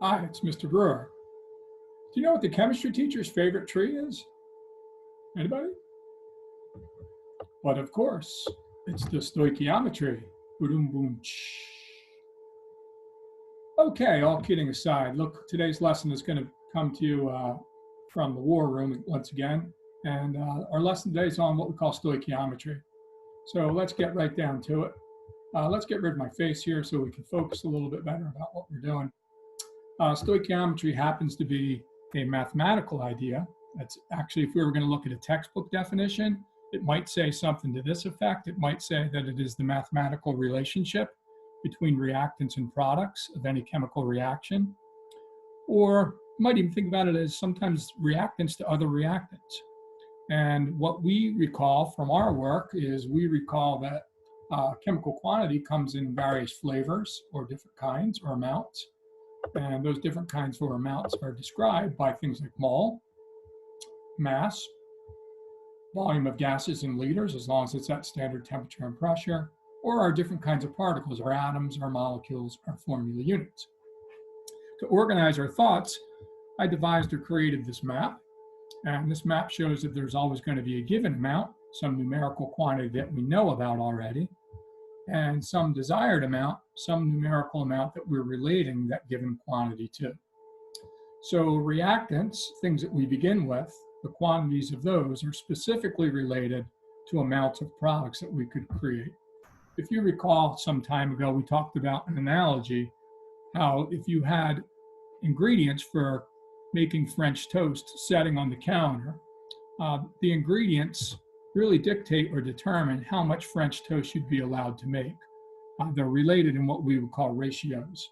Hi, it's Mr. Brewer. Do you know what the chemistry teacher's favorite tree is? Anybody? But of course, it's the stoichiometry. Boom, boom, tsh. Okay, all kidding aside, look, today's lesson is going to come to you from the war room once again. And our lesson today is on what we call stoichiometry. So let's get right down to it. Let's get rid of my face here so we can focus a little bit better about what we're doing. Stoichiometry happens to be a mathematical idea. That's actually, if we were going to look at a textbook definition, it might say something to this effect. It might say that it is the mathematical relationship between reactants and products of any chemical reaction. Or you might even think about it as sometimes reactants to other reactants. And what we recall from our work is we recall that chemical quantity comes in various flavors or different kinds or amounts. And those different kinds or amounts are described by things like mole, mass, volume of gases in liters, as long as it's at standard temperature and pressure, or our different kinds of particles, our atoms, our molecules, our formula units. To organize our thoughts, I devised or created this map. And this map shows that there's always going to be a given amount, some numerical quantity that we know about already, and some desired amount, some numerical amount that we're relating that given quantity to. So reactants, things that we begin with, the quantities of those are specifically related to amounts of products that we could create. If you recall some time ago, we talked about an analogy, how if you had ingredients for making French toast setting on the counter, the ingredients really dictate or determine how much French toast you'd be allowed to make. They're related in what we would call ratios.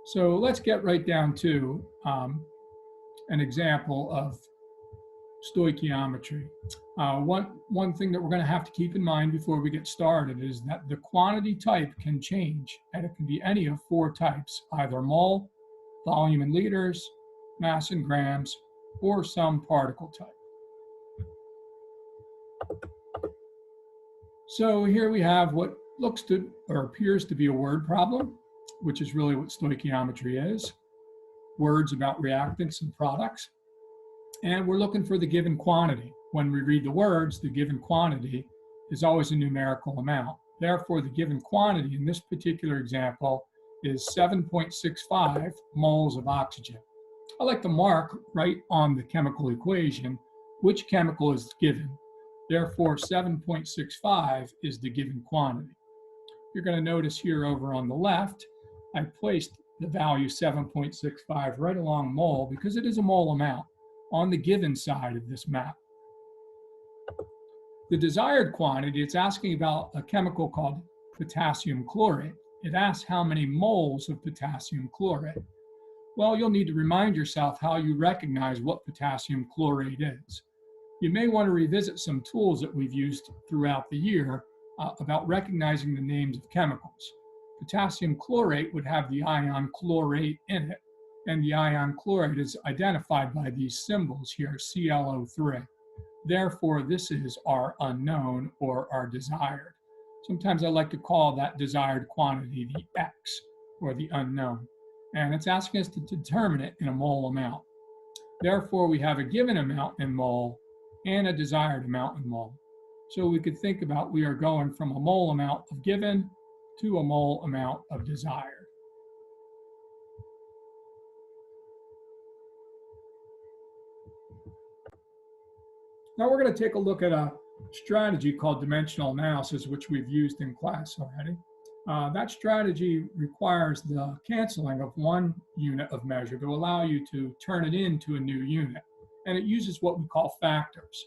So let's get right down to an example of stoichiometry. One thing that we're going to have to keep in mind before we get started is that the quantity type can change, and it can be any of four types, either mole, volume in liters, mass in grams, or some particle type. So here we have what looks to or appears to be a word problem, which is really what stoichiometry is, words about reactants and products. And we're looking for the given quantity. When we read the words, the given quantity is always a numerical amount. Therefore, the given quantity in this particular example is 7.65 moles of oxygen. I like to mark right on the chemical equation which chemical is given. Therefore, 7.65 is the given quantity. You're going to notice here over on the left, I placed the value 7.65 right along mole because it is a mole amount on the given side of this map. The desired quantity, it's asking about a chemical called potassium chlorate. It asks how many moles of potassium chlorate. Well, you'll need to remind yourself how you recognize what potassium chlorate is. You may want to revisit some tools that we've used throughout the year about recognizing the names of chemicals. Potassium chlorate would have the ion chlorate in it, and the ion chlorate is identified by these symbols here, ClO3. Therefore, this is our unknown or our desired. Sometimes I like to call that desired quantity the X, or the unknown. And it's asking us to determine it in a mole amount. Therefore, we have a given amount in mole and a desired amount in mole. So we could think about we are going from a mole amount of given to a mole amount of desired. Now we're going to take a look at a strategy called dimensional analysis, which we've used in class already. That strategy requires the canceling of one unit of measure to allow you to turn it into a new unit. And it uses what we call factors.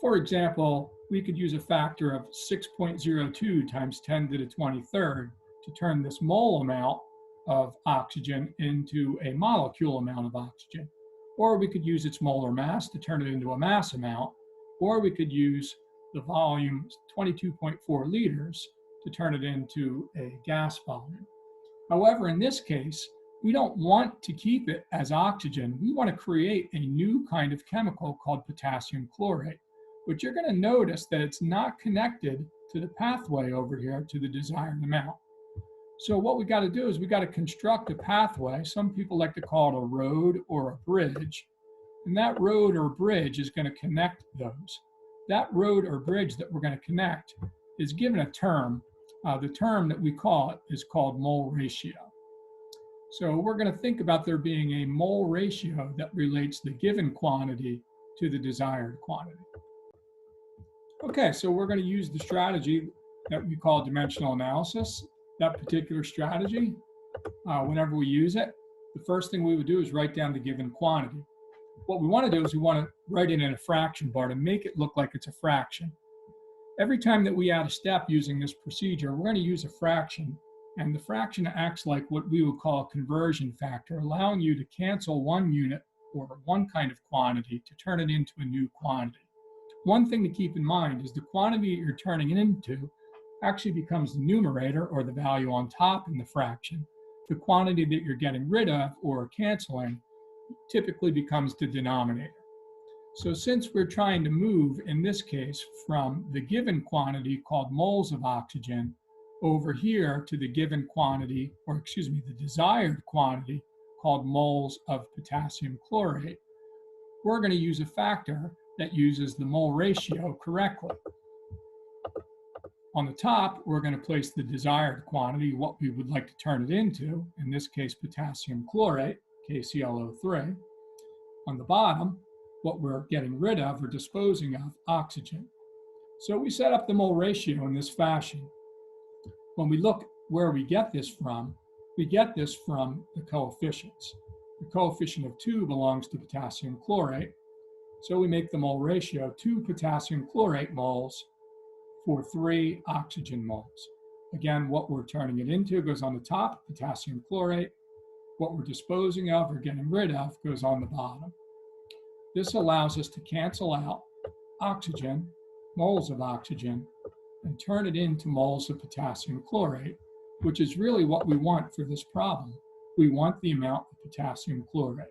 For example, we could use a factor of 6.02 times 10 to the 23rd to turn this mole amount of oxygen into a molecule amount of oxygen. Or we could use its molar mass to turn it into a mass amount. Or we could use the volume, 22.4 liters, to turn it into a gas volume. However, in this case, we don't want to keep it as oxygen. We want to create a new kind of chemical called potassium chlorate, but you're going to notice that it's not connected to the pathway over here to the desired amount. So what we got to do is we got to construct a pathway. Some people like to call it a road or a bridge. And that road or bridge is going to connect those. That road or bridge that we're going to connect is given a term. The term that we call it is called mole ratio. So we're going to think about there being a mole ratio that relates the given quantity to the desired quantity. Okay, so we're going to use the strategy that we call dimensional analysis. That particular strategy, whenever we use it, the first thing we would do is write down the given quantity. What we want to do is we want to write it in a fraction bar to make it look like it's a fraction. Every time that we add a step using this procedure, we're going to use a fraction, and the fraction acts like what we would call a conversion factor, allowing you to cancel one unit or one kind of quantity to turn it into a new quantity. One thing to keep in mind is the quantity you're turning it into actually becomes the numerator, or the value on top in the fraction. The quantity that you're getting rid of or canceling typically becomes the denominator. So since we're trying to move, in this case, from the given quantity called moles of oxygen over here to the given quantity, or excuse me, the desired quantity called moles of potassium chlorate, we're going to use a factor that uses the mole ratio correctly. On the top, we're going to place the desired quantity, what we would like to turn it into, in this case, potassium chlorate, KClO3. On the bottom, what we're getting rid of or disposing of, oxygen. So we set up the mole ratio in this fashion. When we look where we get this from the coefficients. The coefficient of 2 belongs to potassium chlorate. So we make the mole ratio 2 potassium chlorate moles for 3 oxygen moles. Again, what we're turning it into goes on the top, potassium chlorate. What we're disposing of or getting rid of goes on the bottom. This allows us to cancel out oxygen, moles of oxygen, and turn it into moles of potassium chlorate, which is really what we want for this problem. We want the amount of potassium chlorate.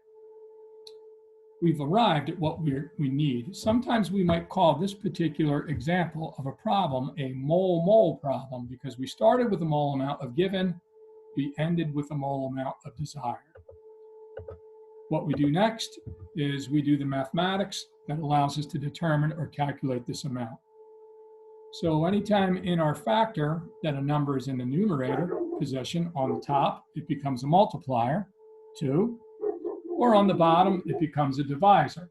We've arrived at what we need. Sometimes we might call this particular example of a problem a mole-mole problem, because we started with a mole amount of given, we ended with a mole amount of desired. What we do next is we do the mathematics that allows us to determine or calculate this amount. So anytime in our factor that a number is in the numerator position on the top, it becomes a multiplier, 2, or on the bottom, it becomes a divisor,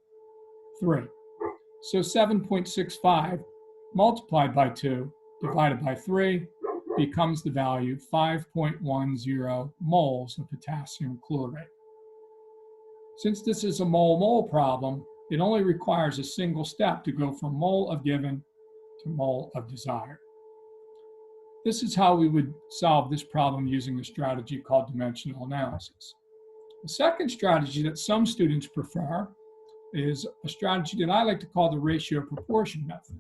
3. So 7.65 multiplied by 2 divided by 3 becomes the value 5.10 moles of potassium chlorate. Since this is a mole-mole problem, it only requires a single step to go from mole of given to mole of desired. This is how we would solve this problem using a strategy called dimensional analysis. The second strategy that some students prefer is a strategy that I like to call the ratio proportion method.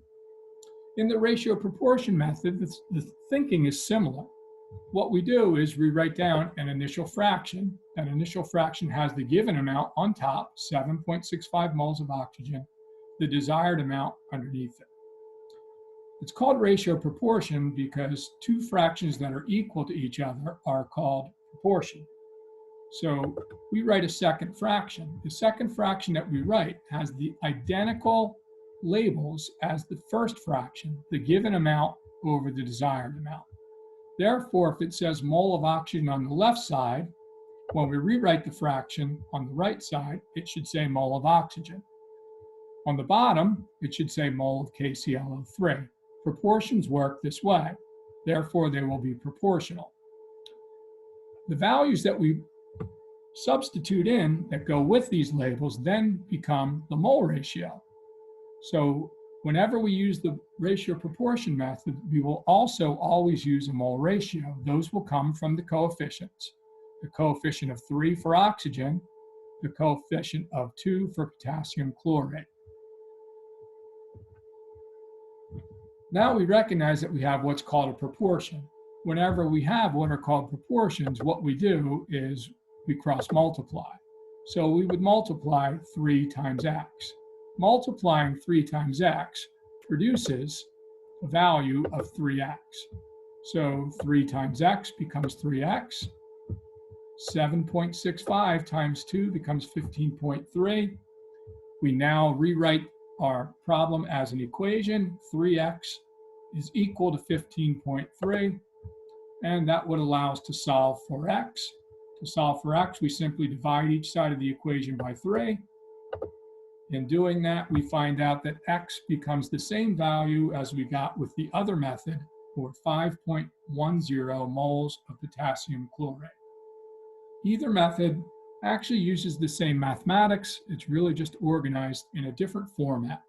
In the ratio proportion method, the thinking is similar. What we do is we write down an initial fraction. That initial fraction has the given amount on top, 7.65 moles of oxygen, the desired amount underneath it. It's called ratio proportion because two fractions that are equal to each other are called proportion. So we write a second fraction. The second fraction that we write has the identical labels as the first fraction, the given amount over the desired amount. Therefore, if it says mole of oxygen on the left side, when we rewrite the fraction on the right side, it should say mole of oxygen. On the bottom, it should say mole of KClO3. Proportions work this way. Therefore, they will be proportional. The values that we substitute in that go with these labels then become the mole ratio. So whenever we use the ratio proportion method, we will also always use a mole ratio. Those will come from the coefficients. The coefficient of 3 for oxygen, the coefficient of 2 for potassium chlorate. Now we recognize that we have what's called a proportion. Whenever we have what are called proportions, what we do is we cross multiply. So we would multiply 3 times x. Multiplying 3 times x produces a value of 3x. So 3 times x becomes 3x. 7.65 times 2 becomes 15.3. We now rewrite our problem as an equation. 3x is equal to 15.3, and that would allow us to solve for x. To solve for x, we simply divide each side of the equation by 3. In doing that, we find out that x becomes the same value as we got with the other method, or 5.10 moles of potassium chlorate. Either method actually uses the same mathematics. It's really just organized in a different format.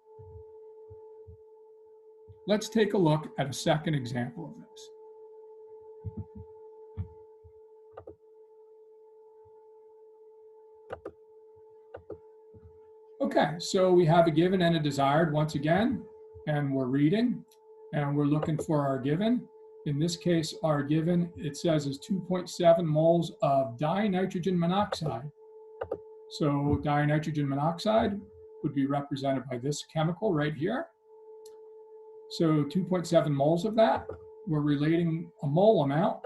Let's take a look at a second example of this. Okay, so we have a given and a desired once again, and we're reading, and we're looking for our given. In this case, our given, it says, is 2.7 moles of dinitrogen monoxide. So dinitrogen monoxide would be represented by this chemical right here. So 2.7 moles of that, we're relating a mole amount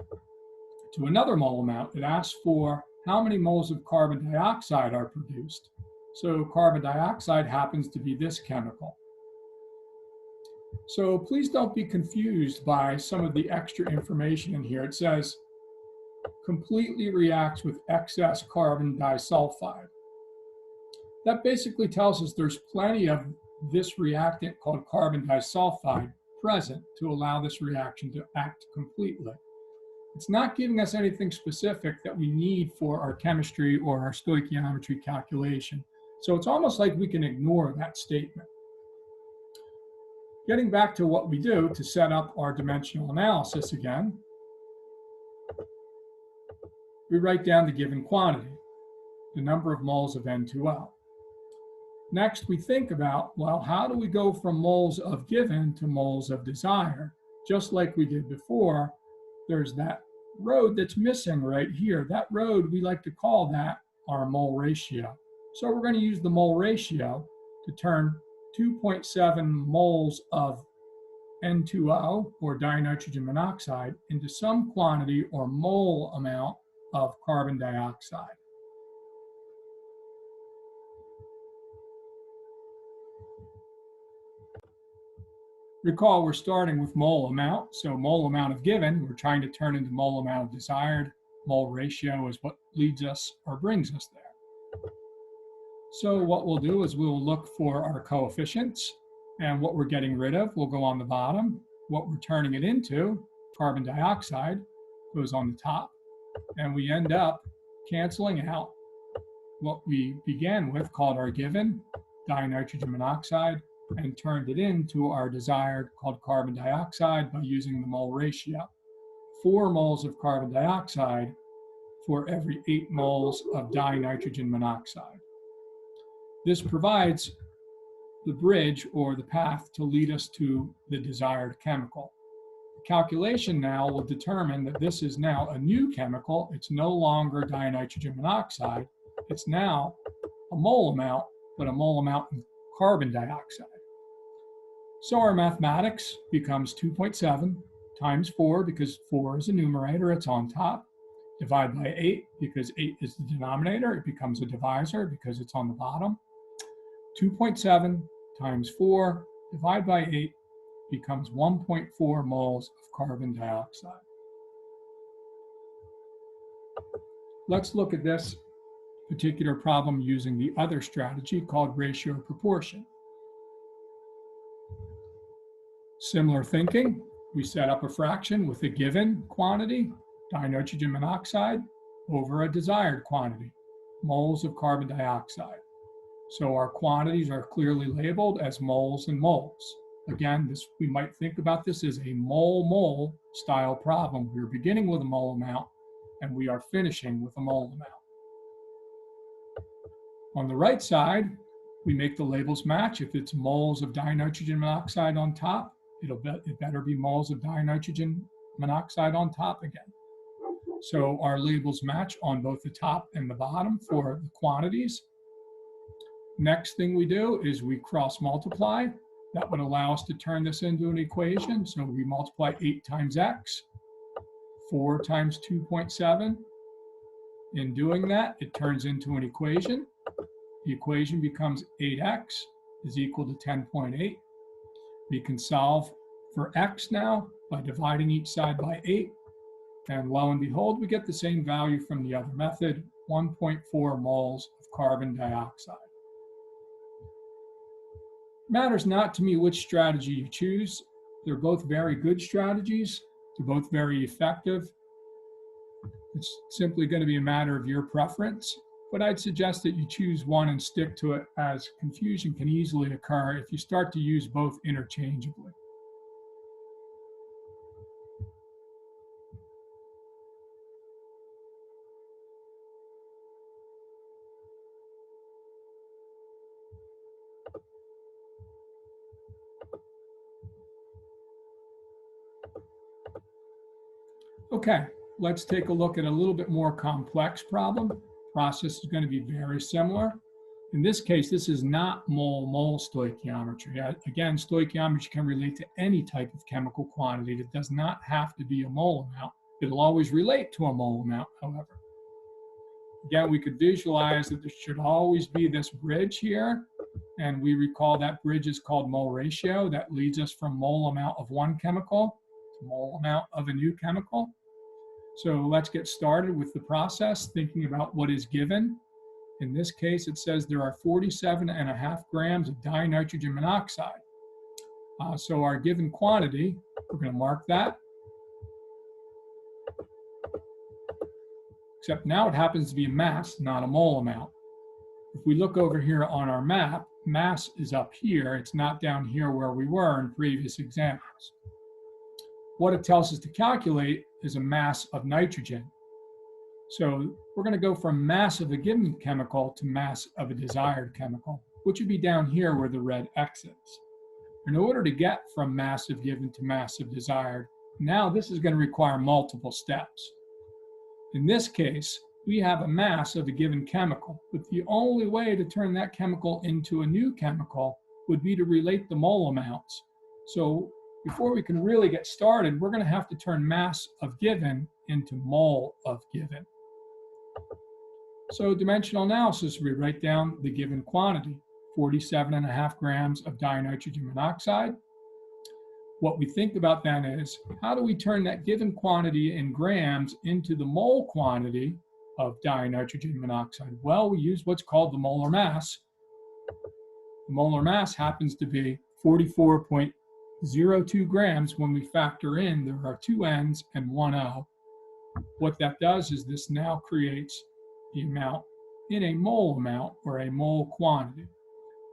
to another mole amount. It asks for how many moles of carbon dioxide are produced. So carbon dioxide happens to be this chemical. So please don't be confused by some of the extra information in here. It says completely reacts with excess carbon disulfide. That basically tells us there's plenty of this reactant called carbon disulfide present to allow this reaction to act completely. It's not giving us anything specific that we need for our chemistry or our stoichiometry calculation. So it's almost like we can ignore that statement. Getting back to what we do to set up our dimensional analysis again, we write down the given quantity, the number of moles of N2O. Next, we think about, well, how do we go from moles of given to moles of desired? Just like we did before, there's that road that's missing right here. That road, we like to call that our mole ratio. So we're going to use the mole ratio to turn 2.7 moles of N2O, or dinitrogen monoxide, into some quantity or mole amount of carbon dioxide. Recall, we're starting with mole amount. So mole amount of given, we're trying to turn into mole amount of desired. Mole ratio is what leads us or brings us there. So what we'll do is we'll look for our coefficients, and what we're getting rid of will go on the bottom. What we're turning it into, carbon dioxide, goes on the top. And we end up canceling out what we began with, called our given, dinitrogen monoxide, and turned it into our desired, called carbon dioxide, by using the mole ratio. 4 moles of carbon dioxide for every 8 moles of dinitrogen monoxide. This provides the bridge or the path to lead us to the desired chemical. The calculation now will determine that this is now a new chemical. It's no longer dinitrogen monoxide. It's now a mole amount, but a mole amount of carbon dioxide. So our mathematics becomes 2.7 times 4, because 4 is a numerator, it's on top. Divide by 8, because 8 is the denominator. It becomes a divisor because it's on the bottom. 2.7 times 4, divide by 8, becomes 1.4 moles of carbon dioxide. Let's look at this particular problem using the other strategy called ratio proportion. Similar thinking, we set up a fraction with a given quantity, dinitrogen monoxide, over a desired quantity, moles of carbon dioxide. So our quantities are clearly labeled as moles and moles. Again, we might think about this as a mole-mole style problem. We're beginning with a mole amount, and we are finishing with a mole amount. On the right side, we make the labels match. If it's moles of dinitrogen monoxide on top, it better be moles of dinitrogen monoxide on top again. So our labels match on both the top and the bottom for the quantities. Next thing we do is we cross multiply. That would allow us to turn this into an equation. So we multiply 8 times x 4 times 2.7. In doing that, it turns into an equation. The equation becomes 8x is equal to 10.8. We can solve for x now by dividing each side by 8. And lo and behold, we get the same value from the other method, 1.4 moles of carbon dioxide. It matters not to me which strategy you choose. They're both very good strategies. They're both very effective. It's simply going to be a matter of your preference, but I'd suggest that you choose one and stick to it, as confusion can easily occur if you start to use both interchangeably. Okay, let's take a look at a little bit more complex problem. Process is going to be very similar. In this case, this is not mole-mole stoichiometry. Again, stoichiometry can relate to any type of chemical quantity. It does not have to be a mole amount. It'll always relate to a mole amount, however. Again, we could visualize that there should always be this bridge here, and we recall that bridge is called mole ratio. That leads us from mole amount of one chemical to mole amount of a new chemical. So let's get started with the process, thinking about what is given. In this case, it says there are 47.5 grams of dinitrogen monoxide. So our given quantity, we're going to mark that. Except now it happens to be a mass, not a mole amount. If we look over here on our map, mass is up here. It's not down here where we were in previous examples. What it tells us to calculate is a mass of nitrogen. So we're going to go from mass of a given chemical to mass of a desired chemical, which would be down here where the red X is. In order to get from mass of given to mass of desired, now this is going to require multiple steps. In this case, we have a mass of a given chemical, but the only way to turn that chemical into a new chemical would be to relate the mole amounts. So before we can really get started, we're going to have to turn mass of given into mole of given. So dimensional analysis, we write down the given quantity, 47.5 grams of dinitrogen monoxide. What we think about then is, how do we turn that given quantity in grams into the mole quantity of dinitrogen monoxide? Well, we use what's called the molar mass. The molar mass happens to be 44.02 grams when we factor in there are 2 N's and 1 O. What that does is this now creates the amount in a mole amount, or a mole quantity.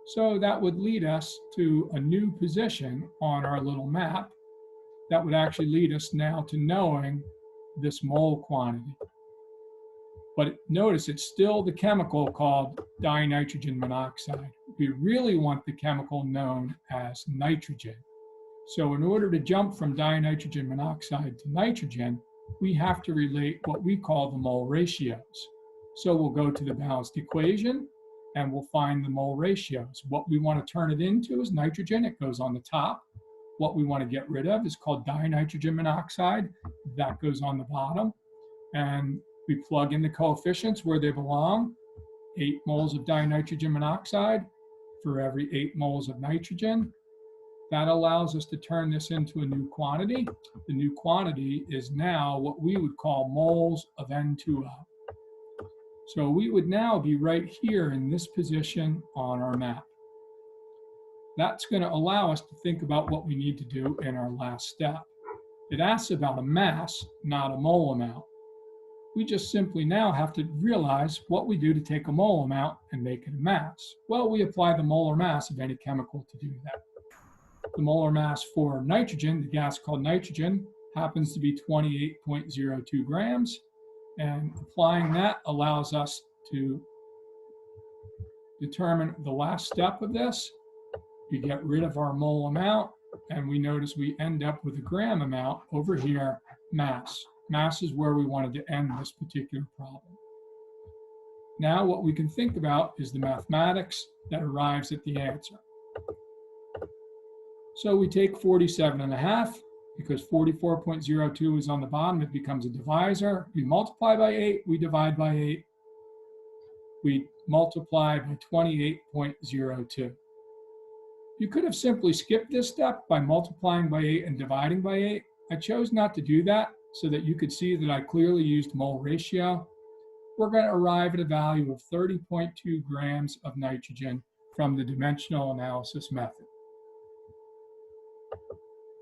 So that would lead us to a new position on our little map. That would actually lead us now to knowing this mole quantity. But notice it's still the chemical called dinitrogen monoxide. We really want the chemical known as nitrogen. So in order to jump from dinitrogen monoxide to nitrogen, we have to relate what we call the mole ratios. So we'll go to the balanced equation and we'll find the mole ratios. What we want to turn it into is nitrogen. It goes on the top. What we want to get rid of is called dinitrogen monoxide. That goes on the bottom. And we plug in the coefficients where they belong. 8 moles of dinitrogen monoxide for every 8 moles of nitrogen. That allows us to turn this into a new quantity. The new quantity is now what we would call moles of N2O. So we would now be right here in this position on our map. That's going to allow us to think about what we need to do in our last step. It asks about a mass, not a mole amount. We just simply now have to realize what we do to take a mole amount and make it a mass. Well, we apply the molar mass of any chemical to do that. The molar mass for nitrogen, the gas called nitrogen, happens to be 28.02 grams. And applying that allows us to determine the last step of this. We get rid of our mole amount, and we notice we end up with a gram amount over here, mass. Mass is where we wanted to end this particular problem. Now what we can think about is the mathematics that arrives at the answer. So we take 47.5, because 44.02 is on the bottom, it becomes a divisor. We multiply by 8, we divide by 8, we multiply by 28.02. You could have simply skipped this step by multiplying by 8 and dividing by 8. I chose not to do that so that you could see that I clearly used mole ratio. We're going to arrive at a value of 30.2 grams of nitrogen from the dimensional analysis method.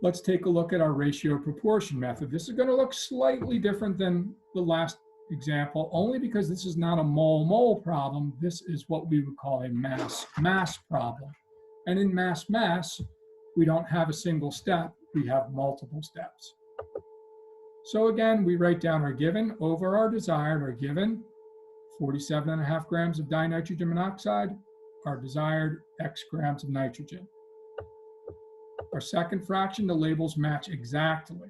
Let's take a look at our ratio proportion method. This is going to look slightly different than the last example, only because this is not a mole-mole problem. This is what we would call a mass-mass problem. And in mass-mass, we don't have a single step, we have multiple steps. So again, we write down our given over our desired, our given 47.5 grams of dinitrogen monoxide, our desired X grams of nitrogen. Our second fraction, the labels match exactly.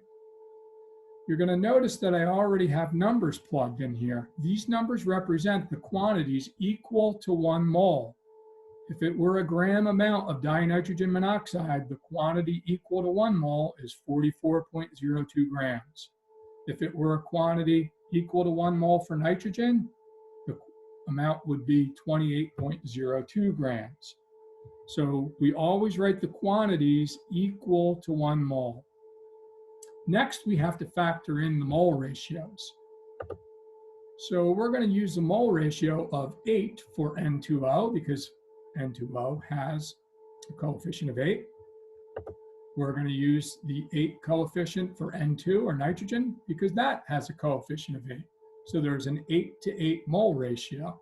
You're going to notice that I already have numbers plugged in here. These numbers represent the quantities equal to 1 mole. If it were a gram amount of dinitrogen monoxide, the quantity equal to 1 mole is 44.02 grams. If it were a quantity equal to 1 mole for nitrogen, the amount would be 28.02 grams. So we always write the quantities equal to 1 mole. Next, we have to factor in the mole ratios. So we're going to use the mole ratio of 8 for N2O because N2O has a coefficient of 8. We're going to use the 8 coefficient for N2 or nitrogen because that has a coefficient of 8. So there's an 8 to 8 mole ratio.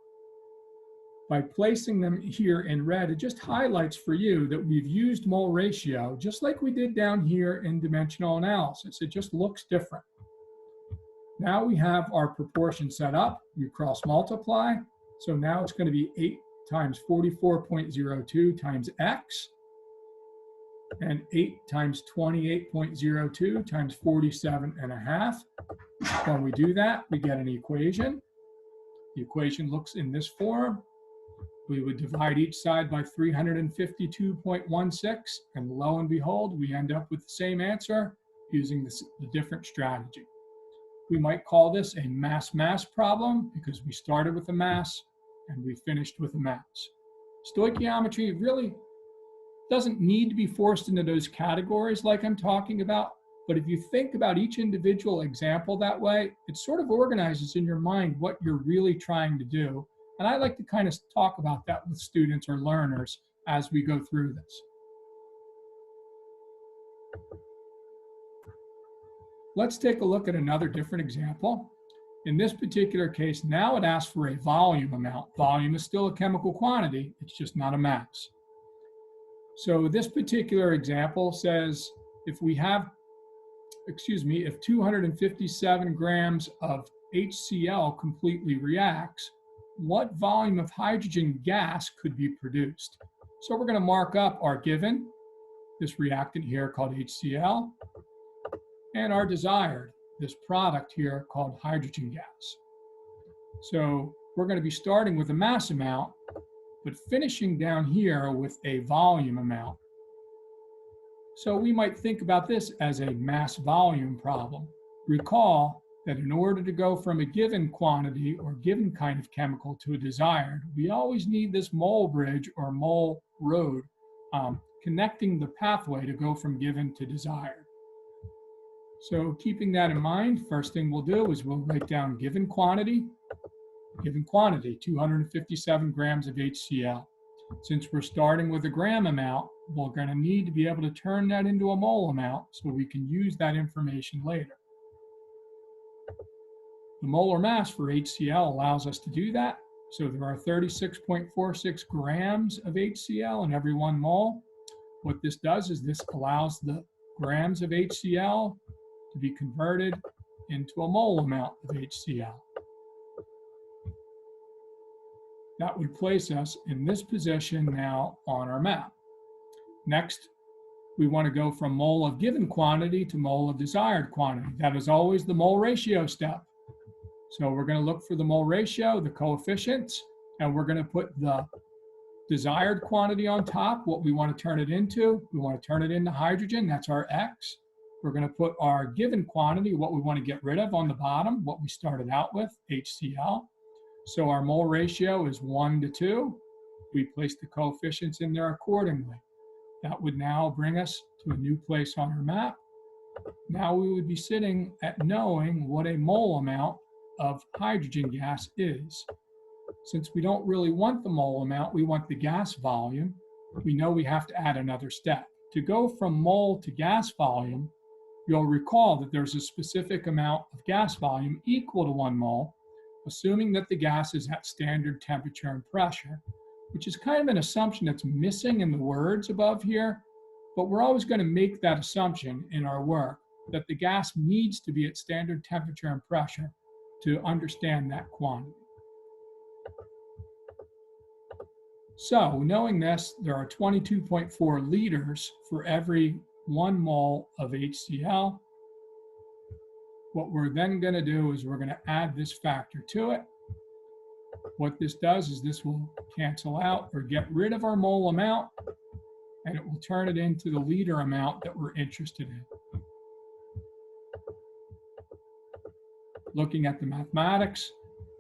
By placing them here in red, it just highlights for you that we've used mole ratio just like we did down here in dimensional analysis. It just looks different. Now we have our proportion set up. We cross multiply. So now it's going to be 8 times 44.02 times X and 8 times 28.02 times 47.5. When we do that, we get an equation. The equation looks in this form. We would divide each side by 352.16, and lo and behold, we end up with the same answer using the different strategy. We might call this a mass-mass problem because we started with a mass and we finished with a mass. Stoichiometry really doesn't need to be forced into those categories like I'm talking about, but if you think about each individual example that way, it sort of organizes in your mind what you're really trying to do. And I like to kind of talk about that with students or learners as we go through this. Let's take a look at another different example. In this particular case, now it asks for a volume amount. Volume is still a chemical quantity, it's just not a mass. So this particular example says if 257 grams of HCl completely reacts, what volume of hydrogen gas could be produced? So we're going to mark up our given, this reactant here called HCl, and our desired, this product here called hydrogen gas. So we're going to be starting with a mass amount, but finishing down here with a volume amount. So we might think about this as a mass volume problem. Recall that in order to go from a given quantity or given kind of chemical to a desired, we always need this mole bridge or mole road connecting the pathway to go from given to desired. So keeping that in mind, first thing we'll do is we'll write down given quantity, 257 grams of HCl. Since we're starting with a gram amount, we're going to need to be able to turn that into a mole amount so we can use that information later. The molar mass for HCl allows us to do that. So there are 36.46 grams of HCl in every 1 mole. What this does is this allows the grams of HCl to be converted into a mole amount of HCl. That would place us in this position now on our map. Next, we want to go from mole of given quantity to mole of desired quantity. That is always the mole ratio step. So we're going to look for the mole ratio, the coefficients, and we're going to put the desired quantity on top, what we want to turn it into. We want to turn it into hydrogen, that's our X. We're going to put our given quantity, what we want to get rid of, on the bottom, what we started out with, HCl. So our mole ratio is 1 to 2. We place the coefficients in there accordingly. That would now bring us to a new place on our map. Now we would be sitting at knowing what a mole amount of hydrogen gas is. Since we don't really want the mole amount, we want the gas volume, we know we have to add another step. To go from mole to gas volume, you'll recall that there's a specific amount of gas volume equal to 1 mole, assuming that the gas is at standard temperature and pressure, which is kind of an assumption that's missing in the words above here, but we're always going to make that assumption in our work, that the gas needs to be at standard temperature and pressure to understand that quantity. So knowing this, there are 22.4 liters for every 1 mole of HCl. What we're then going to do is we're going to add this factor to it. What this does is this will cancel out or get rid of our mole amount, and it will turn it into the liter amount that we're interested in. Looking at the mathematics,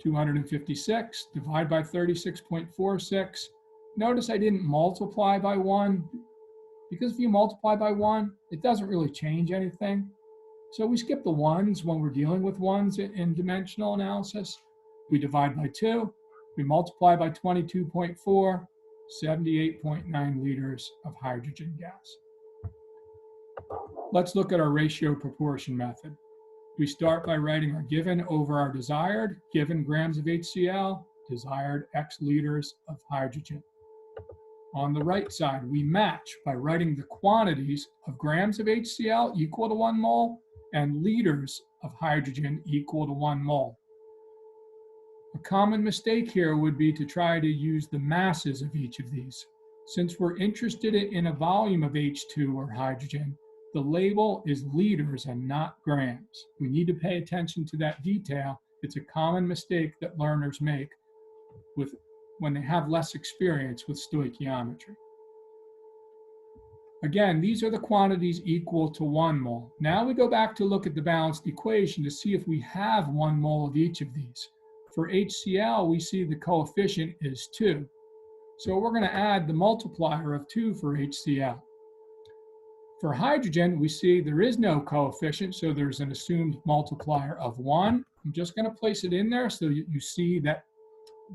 256 divided by 36.46. Notice I didn't multiply by 1, because if you multiply by 1, it doesn't really change anything. So we skip the ones when we're dealing with ones in dimensional analysis. We divide by 2, we multiply by 22.4, 78.9 liters of hydrogen gas. Let's look at our ratio proportion method. We start by writing our given over our desired, given grams of HCl, desired X liters of hydrogen. On the right side, we match by writing the quantities of grams of HCl equal to 1 mole and liters of hydrogen equal to 1 mole. A common mistake here would be to try to use the masses of each of these. Since we're interested in a volume of H2 or hydrogen, the label is liters and not grams. We need to pay attention to that detail. It's a common mistake that learners make when they have less experience with stoichiometry. Again, these are the quantities equal to 1 mole. Now we go back to look at the balanced equation to see if we have 1 mole of each of these. For HCl, we see the coefficient is 2. So we're going to add the multiplier of 2 for HCl. For hydrogen, we see there is no coefficient, so there's an assumed multiplier of 1. I'm just going to place it in there so you see that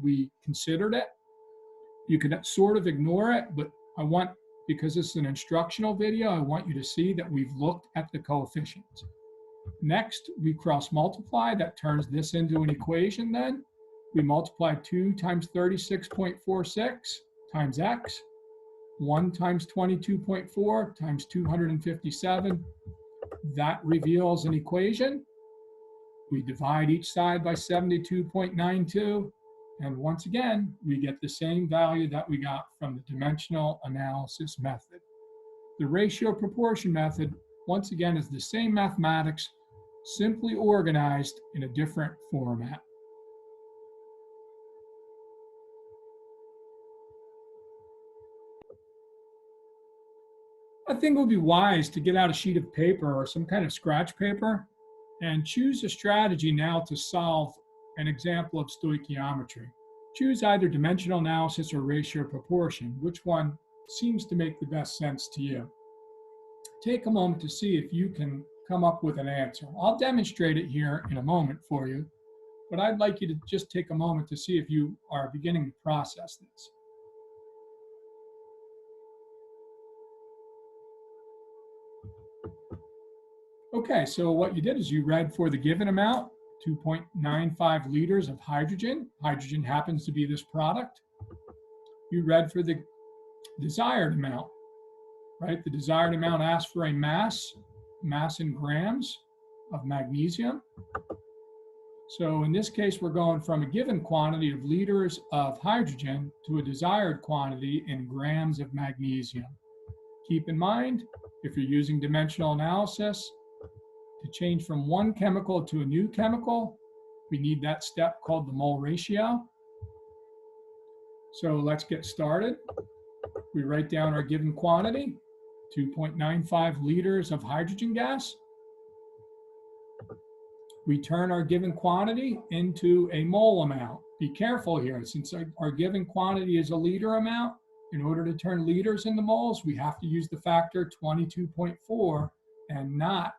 we considered it. You can sort of ignore it, but because it's an instructional video, I want you to see that we've looked at the coefficients. Next, we cross multiply. That turns this into an equation then. We multiply 2 times 36.46 times X, 1 times 22.4 times 257. That reveals an equation. We divide each side by 72.92. And once again, we get the same value that we got from the dimensional analysis method. The ratio proportion method, once again, is the same mathematics, simply organized in a different format. I think it would be wise to get out a sheet of paper or some kind of scratch paper and choose a strategy now to solve an example of stoichiometry. Choose either dimensional analysis or ratio proportion. Which one seems to make the best sense to you? Take a moment to see if you can come up with an answer. I'll demonstrate it here in a moment for you, but I'd like you to just take a moment to see if you are beginning to process this. Okay, so what you did is you read for the given amount, 2.95 liters of hydrogen. Hydrogen happens to be this product. You read for the desired amount, right? The desired amount asks for a mass in grams of magnesium. So in this case, we're going from a given quantity of liters of hydrogen to a desired quantity in grams of magnesium. Keep in mind, if you're using dimensional analysis, to change from one chemical to a new chemical, we need that step called the mole ratio. So let's get started. We write down our given quantity. 2.95 liters of hydrogen gas. We turn our given quantity into a mole amount. Be careful here, since our given quantity is a liter amount, in order to turn liters into moles, we have to use the factor 22.4 and not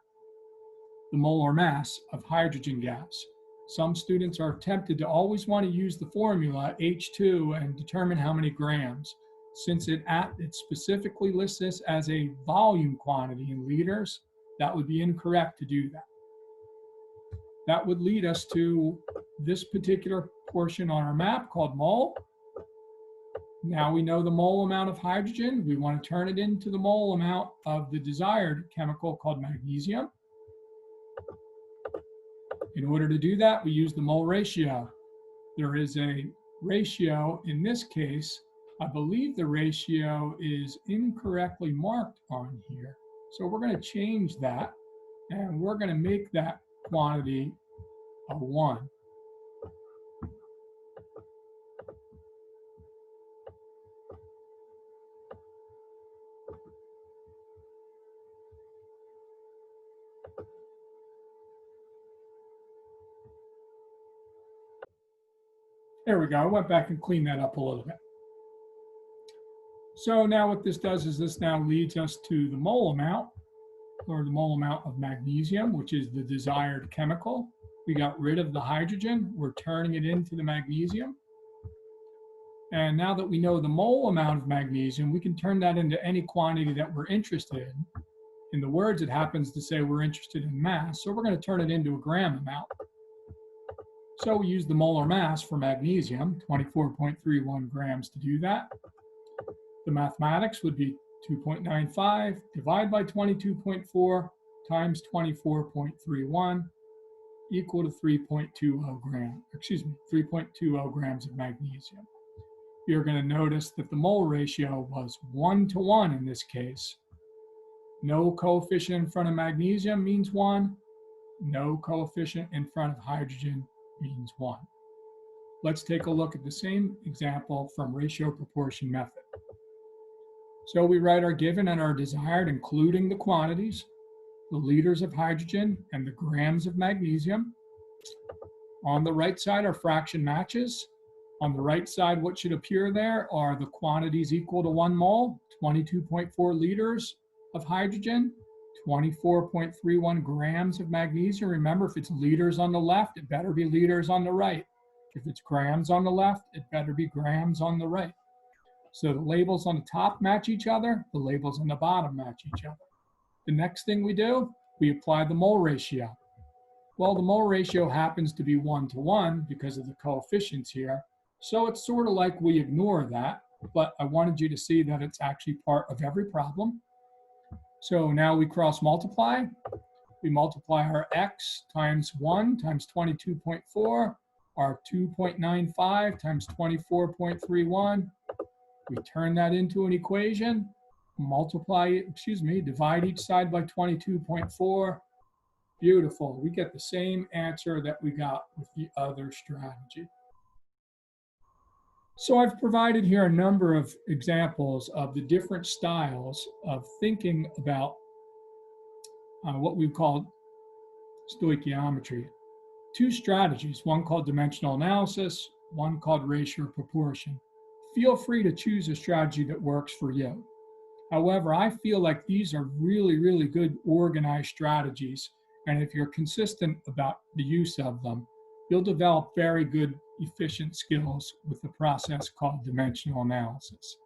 the molar mass of hydrogen gas. Some students are tempted to always want to use the formula H2 and determine how many grams. Since it specifically lists this as a volume quantity in liters, that would be incorrect to do that. That would lead us to this particular portion on our map called mole. Now we know the mole amount of hydrogen. We want to turn it into the mole amount of the desired chemical called magnesium. In order to do that, we use the mole ratio. There is a ratio in this case. I believe the ratio is incorrectly marked on here. So we're going to change that, and we're going to make that quantity a 1. There we go. I went back and cleaned that up a little bit. So now what this does is this now leads us to the mole amount, or the mole amount of magnesium, which is the desired chemical. We got rid of the hydrogen. We're turning it into the magnesium. And now that we know the mole amount of magnesium, we can turn that into any quantity that we're interested in. In the words, it happens to say we're interested in mass, so we're going to turn it into a gram amount. So we use the molar mass for magnesium, 24.31 grams to do that. The mathematics would be 2.95 divided by 22.4 times 24.31 equal to 3.20 grams of magnesium. You're going to notice that the mole ratio was 1 to 1 in this case. No coefficient in front of magnesium means 1. No coefficient in front of hydrogen means 1. Let's take a look at the same example from ratio proportion method. So we write our given and our desired, including the quantities, the liters of hydrogen and the grams of magnesium. On the right side, our fraction matches. On the right side, what should appear there are the quantities equal to 1 mole, 22.4 liters of hydrogen, 24.31 grams of magnesium. Remember, if it's liters on the left, it better be liters on the right. If it's grams on the left, it better be grams on the right. So the labels on the top match each other, the labels on the bottom match each other. The next thing we do, we apply the mole ratio. Well, the mole ratio happens to be 1 to 1 because of the coefficients here. So it's sort of like we ignore that, but I wanted you to see that it's actually part of every problem. So now we cross multiply. We multiply our x times 1 times 22.4, our 2.95 times 24.31. We turn that into an equation, divide each side by 22.4. Beautiful. We get the same answer that we got with the other strategy. So I've provided here a number of examples of the different styles of thinking about what we call stoichiometry. 2 strategies, one called dimensional analysis, one called ratio proportion. Feel free to choose a strategy that works for you. However, I feel like these are really, really good organized strategies. And if you're consistent about the use of them, you'll develop very good, efficient skills with the process called dimensional analysis.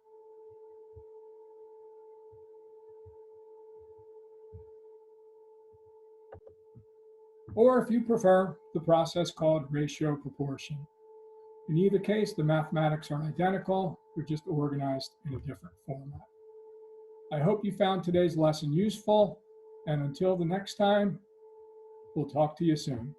Or if you prefer, the process called ratio proportion. In either case, the mathematics are identical, they're just organized in a different format. I hope you found today's lesson useful, and until the next time, we'll talk to you soon.